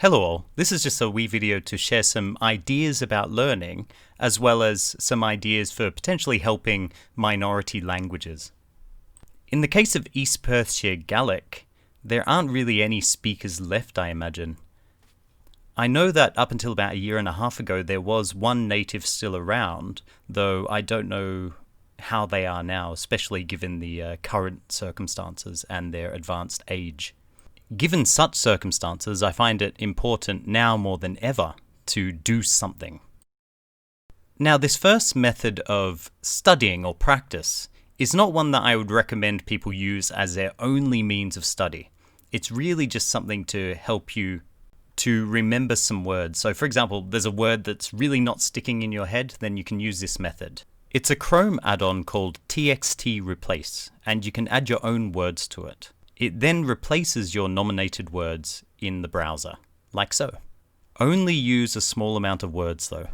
Hello all, this is just a wee video to share some ideas about learning, as well as some ideas for potentially helping minority languages. In the case of East Perthshire Gaelic, there aren't really any speakers left, I imagine. I know that up until about a year and a half ago there was one native still around, though I don't know how they are now, especially given the current circumstances and their advanced age. Given such circumstances, I find it important now more than ever to do something. Now, this first method of studying or practice is not one that I would recommend people use as their only means of study. It's really just something to help you to remember some words. So for example, there's a word that's really not sticking in your head, then you can use this method. It's a Chrome add-on called TXT Replace, and you can add your own words to it. It then replaces your nominated words in the browser, like so. Only use a small amount of words though.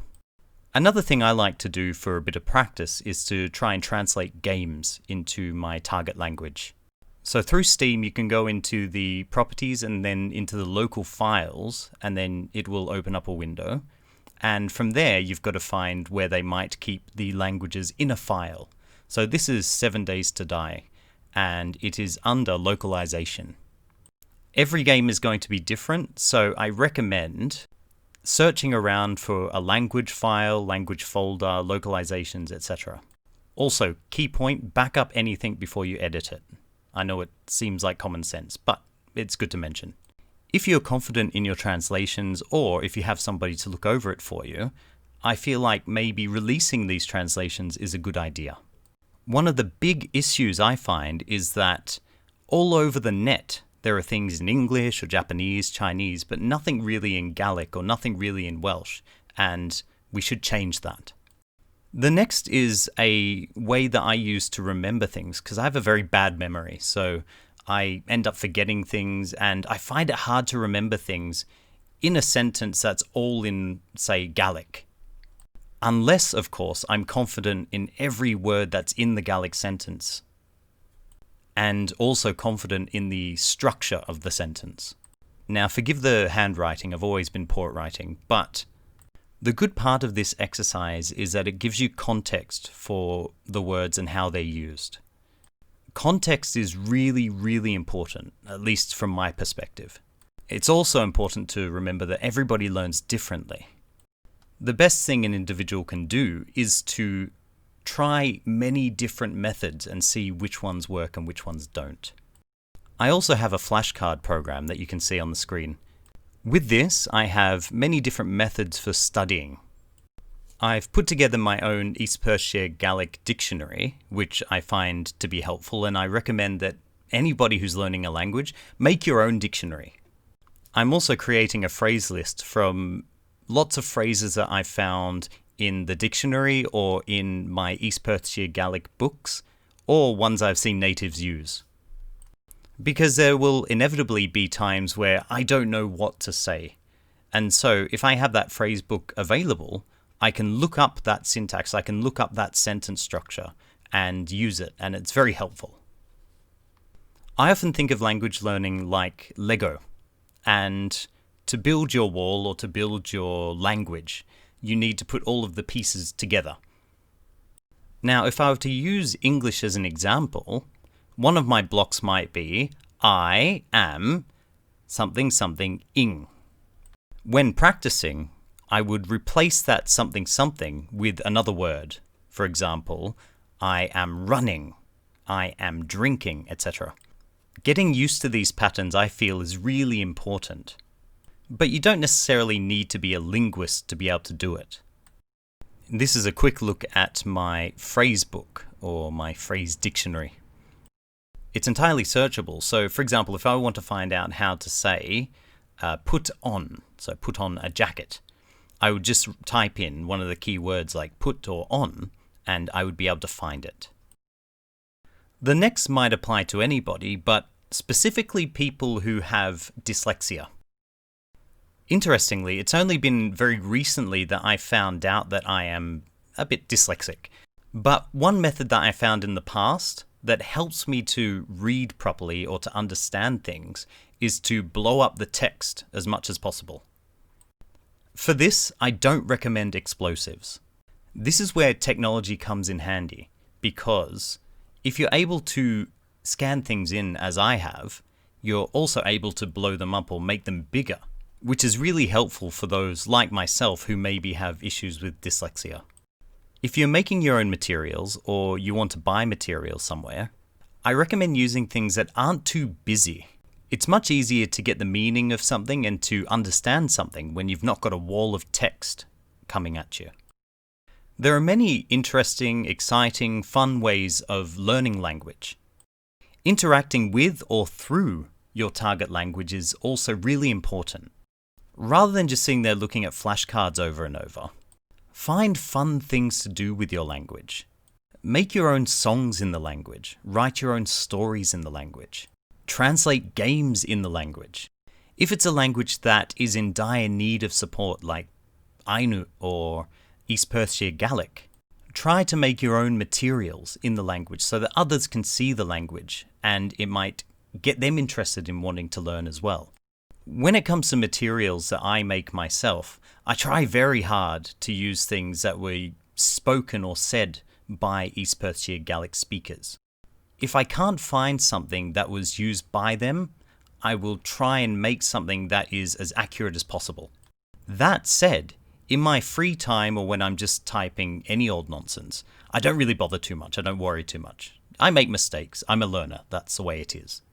Another thing I like to do for a bit of practice is to try and translate games into my target language. So through Steam you can go into the properties and then into the local files, and then it will open up a window. And from there you've got to find where they might keep the languages in a file. So this is 7 Days to Die, and it is under localization. Every game is going to be different, so I recommend searching around for a language file, language folder, localizations, etc. Also, key point, back up anything before you edit it. I know it seems like common sense, but it's good to mention. If you're confident in your translations, or if you have somebody to look over it for you, I feel like maybe releasing these translations is a good idea. One of the big issues I find is that all over the net there are things in English or Japanese, Chinese, but nothing really in Gaelic or nothing really in Welsh, and we should change that. The next is a way that I use to remember things, because I have a very bad memory, so I end up forgetting things, and I find it hard to remember things in a sentence that's all in, say, Gaelic. Unless, of course, I'm confident in every word that's in the Gaelic sentence, and also confident in the structure of the sentence. Now, forgive the handwriting, I've always been poor at writing, but the good part of this exercise is that it gives you context for the words and how they're used. Context is really, really important, at least from my perspective. It's also important to remember that everybody learns differently. The best thing an individual can do is to try many different methods and see which ones work and which ones don't. I also have a flashcard program that you can see on the screen. With this, I have many different methods for studying. I've put together my own East Perthshire Gaelic dictionary, which I find to be helpful, and I recommend that anybody who's learning a language make your own dictionary. I'm also creating a phrase list from lots of phrases that I found in the dictionary or in my East Perthshire Gaelic books, or ones I've seen natives use. Because there will inevitably be times where I don't know what to say. And so if I have that phrase book available, I can look up that syntax, I can look up that sentence structure and use it, and it's very helpful. I often think of language learning like Lego, and to build your wall or to build your language, you need to put all of the pieces together. Now, if I were to use English as an example, one of my blocks might be, I am something something ing. When practicing, I would replace that something something with another word. For example, I am running, I am drinking, etc. Getting used to these patterns, I feel, is really important. But you don't necessarily need to be a linguist to be able to do it. This is a quick look at my phrase book or my phrase dictionary. It's entirely searchable. So for example, if I want to find out how to say put on, so put on a jacket, I would just type in one of the key words like put or on, and I would be able to find it. The next might apply to anybody, but specifically people who have dyslexia. Interestingly, it's only been very recently that I found out that I am a bit dyslexic. But one method that I found in the past that helps me to read properly or to understand things is to blow up the text as much as possible. For this, I don't recommend explosives. This is where technology comes in handy, because if you're able to scan things in as I have, you're also able to blow them up or make them bigger, which is really helpful for those like myself who maybe have issues with dyslexia. If you're making your own materials or you want to buy materials somewhere, I recommend using things that aren't too busy. It's much easier to get the meaning of something and to understand something when you've not got a wall of text coming at you. There are many interesting, exciting, fun ways of learning language. Interacting with or through your target language is also really important. Rather than just sitting there looking at flashcards over and over, find fun things to do with your language. Make your own songs in the language. Write your own stories in the language. Translate games in the language. If it's a language that is in dire need of support like Ainu or East Perthshire Gaelic, try to make your own materials in the language so that others can see the language and it might get them interested in wanting to learn as well. When it comes to materials that I make myself, I try very hard to use things that were spoken or said by East Perthshire Gaelic speakers. If I can't find something that was used by them, I will try and make something that is as accurate as possible. That said, in my free time or when I'm just typing any old nonsense, I don't really bother too much. I don't worry too much. I make mistakes. I'm a learner. That's the way it is.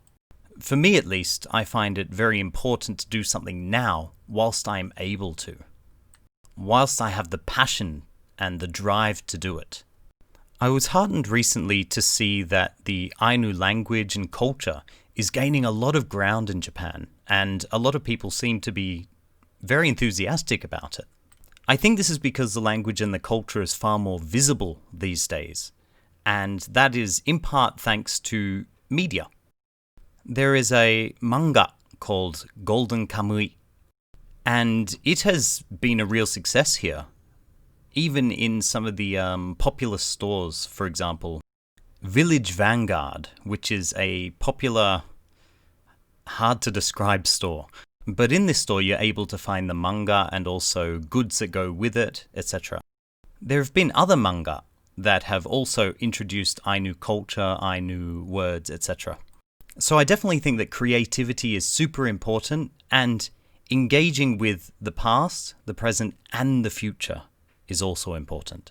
For me at least, I find it very important to do something now whilst I'm able to. Whilst I have the passion and the drive to do it. I was heartened recently to see that the Ainu language and culture is gaining a lot of ground in Japan, and a lot of people seem to be very enthusiastic about it. I think this is because the language and the culture is far more visible these days, and that is in part thanks to media. There is a manga called Golden Kamui, and it has been a real success here. Even in some of the popular stores, for example, Village Vanguard, which is a popular, hard to describe store. But in this store, you're able to find the manga and also goods that go with it, etc. There have been other manga that have also introduced Ainu culture, Ainu words, etc. So I definitely think that creativity is super important, and engaging with the past, the present, and the future is also important.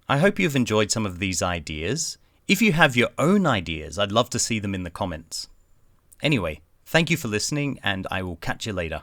I hope you've enjoyed some of these ideas. If you have your own ideas, I'd love to see them in the comments. Anyway, thank you for listening, and I will catch you later.